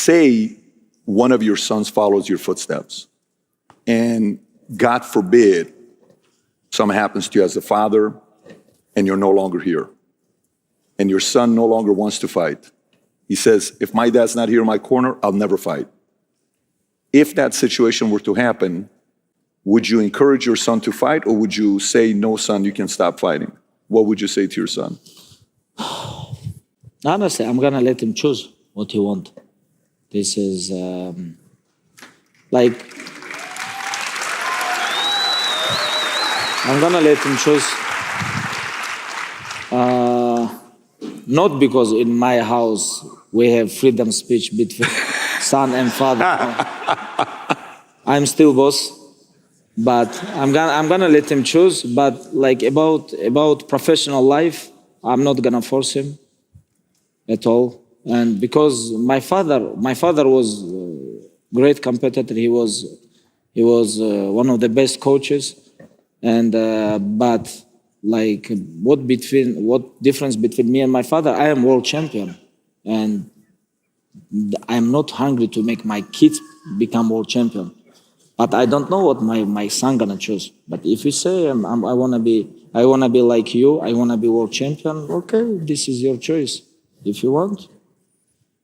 say one of your sons follows your footsteps, and God forbid something happens to you as a father and you're no longer here, and your son no longer wants to fight. He says, if my dad's not here in my corner, I'll never fight. If that situation were to happen, would you encourage your son to fight, or would you say, no, son, you can stop fighting? What would you say to your son? Honestly, I'm going to let him choose what he wants. This is like, I'm going to let him choose. Not because in my house we have freedom speech between son and father. I'm still boss, but I'm gonna let him choose. But like about professional life, I'm not gonna force him at all. And because my father was a great competitor. He was one of the best coaches, and but like what difference between me and my father? I am world champion, and I'm not hungry to make my kids become world champion. But I don't know what my son gonna choose. But if you say I wanna be like you, I wanna be world champion. Okay, this is your choice. If you want,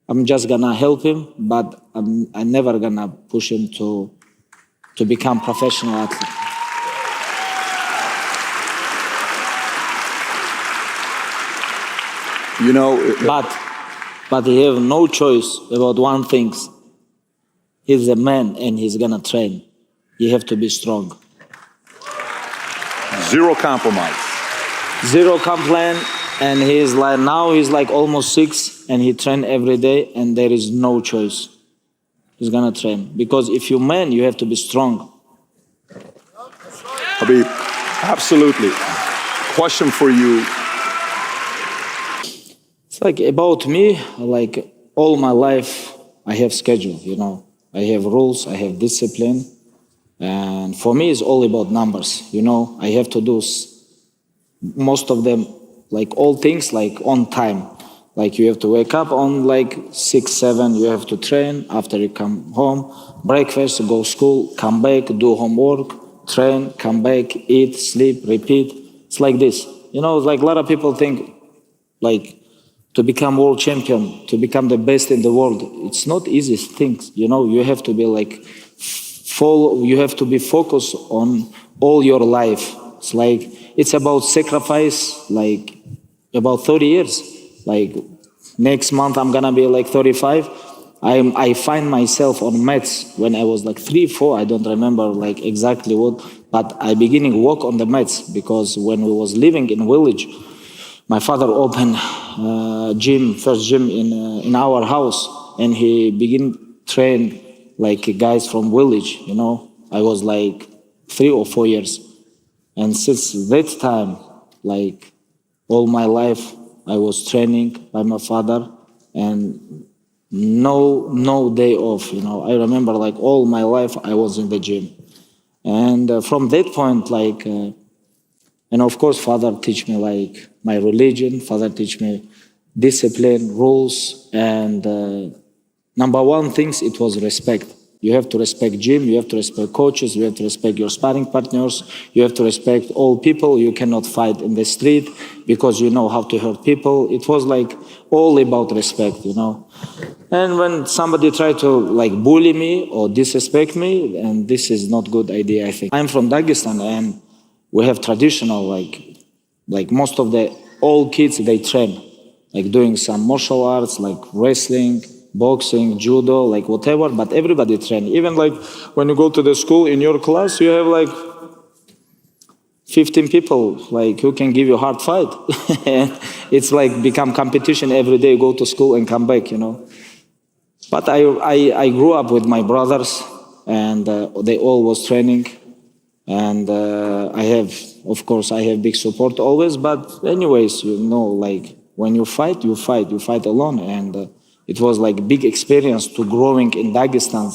I'm just gonna help him, but I'm never gonna push him to become professional athlete. You know, but he have no choice about one thing. He's a man and he's gonna train. You have to be strong. Zero compromise. Zero complaint, and he's like almost 6, and he train every day, and there is no choice. He's gonna train because if you're man, you have to be strong. Habib, absolutely. Question for you. It's like about me, like all my life, I have schedule, you know. I have rules, I have discipline. And for me, it's all about numbers, you know. I have to do most of them, like all things, like on time. Like you have to wake up on like 6, 7, you have to train. After you come home, breakfast, go school, come back, do homework, train, come back, eat, sleep, repeat. It's like this. You know, like a lot of people think like to become world champion, to become the best in the world, it's not easy things. You know, you have to be like you have to be focused on all your life. It's like, it's about sacrifice, like about 30 years. Like next month, I'm gonna be like 35. I find myself on mats when I was like 3, 4, I don't remember like exactly what, but I beginning walk on the mats because when we was living in village, my father opened first gym in our house, and he begin train like guys from village, you know. I was like 3 or 4 years. And since that time, like all my life, I was training by my father, and no day off, you know. I remember like all my life I was in the gym. And from that point, like, and of course, father teach me like my religion, father teach me discipline, rules, and number one things, it was respect. You have to respect gym, you have to respect coaches, you have to respect your sparring partners, you have to respect all people. You cannot fight in the street because you know how to hurt people. It was like all about respect, you know. And when somebody tried to like bully me or disrespect me, and this is not good idea, I think. I'm from Dagestan, and we have traditional, like most of the old kids, they train, like doing some martial arts, like wrestling, boxing, judo, like whatever, but everybody train. Even like when you go to the school, in your class, you have like 15 people, like who can give you a hard fight. It's like become competition every day, go to school and come back, you know. But I grew up with my brothers, and they all was training. And I have big support always, but anyways, you know, like when you fight alone. And it was like big experience to growing in Dagestan,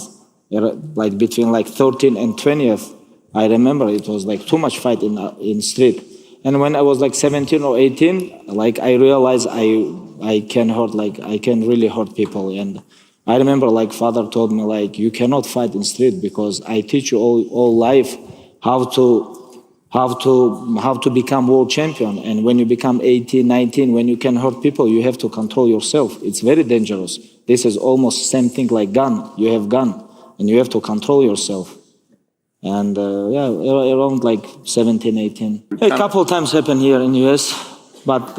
like between like 13 and 20th. I remember it was like too much fight in street. And when I was like 17 or 18, like I realized I can really hurt people. And I remember like father told me like you cannot fight in street because I teach you all life how to become world champion. And when you become 18, 19, when you can hurt people, you have to control yourself. It's very dangerous. This is almost same thing like gun. You have gun and you have to control yourself. And yeah, around like 17, 18. A couple times happened here in US, but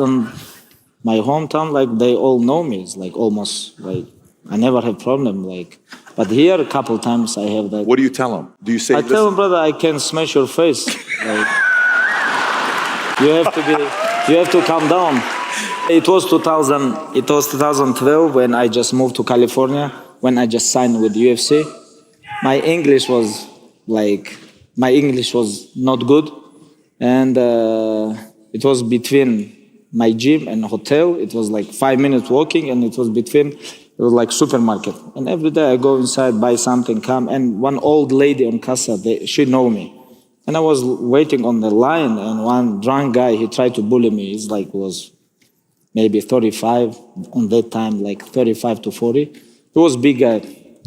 my hometown, like they all know me. It's like almost like I never have problem. Like, but here a couple times I have that. What do you tell them? Do you say? I tell them, brother, I can smash your face. Like, you have to calm down. It was 2012 when I just moved to California. When I just signed with UFC, my English was not good, and it was between my gym and hotel. It was like 5 minutes walking, and it was like supermarket. And every day I go inside, buy something, come, and one old lady on casa, she know me. And I was waiting on the line, and one drunk guy, he tried to bully me. He's like, was maybe 35, on that time, like 35 to 40. He was big guy.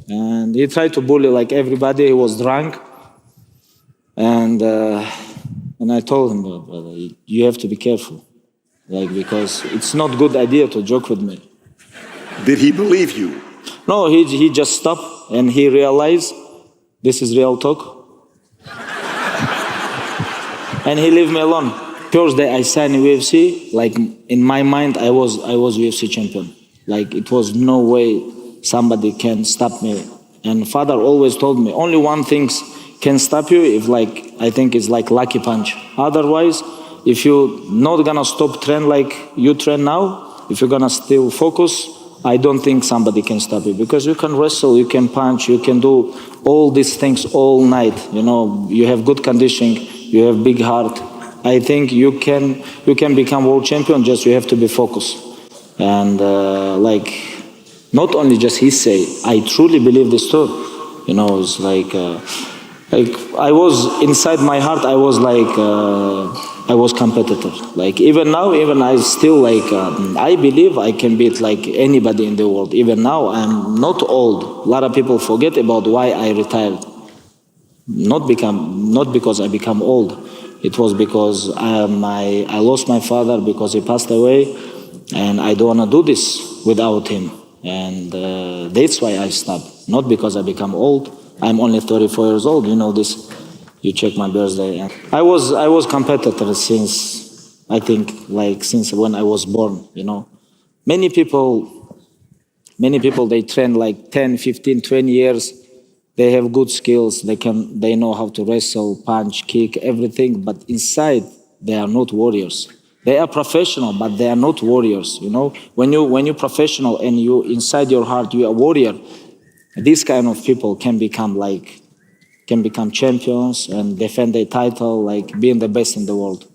And he tried to bully like everybody. He was drunk. And I told him, brother, you have to be careful. Like, because it's not good idea to joke with me. Did he believe you? No, he just stopped and he realized this is real talk. And he leave me alone. First day I signed UFC, like in my mind I was UFC champion. Like it was no way somebody can stop me. And father always told me only one thing can stop you if like I think it's like lucky punch. Otherwise, if you're not gonna stop train like you train now, if you're gonna still focus, I don't think somebody can stop you because you can wrestle, you can punch, you can do all these things all night. You know, you have good conditioning, you have big heart. I think you can become world champion. Just you have to be focused. And like, not only just he say, I truly believe this too. You know, it's like I was inside my heart. I was like. I was competitor. Like even now, even I still like, I believe I can beat like anybody in the world. Even now, I'm not old. A lot of people forget about why I retired. Not because I become old. It was because I lost my father because he passed away, and I don't want to do this without him. And that's why I stopped. Not because I become old. I'm only 34 years old. You know this. You check my birthday. I was competitor since I think like since when I was born. You know, many people they train like 10, 15, 20 years. They have good skills. They know how to wrestle, punch, kick, everything. But inside they are not warriors. They are professional, but they are not warriors. You know, when you're professional and you inside your heart you are a warrior, these kind of people can become champions and defend their title, like being the best in the world.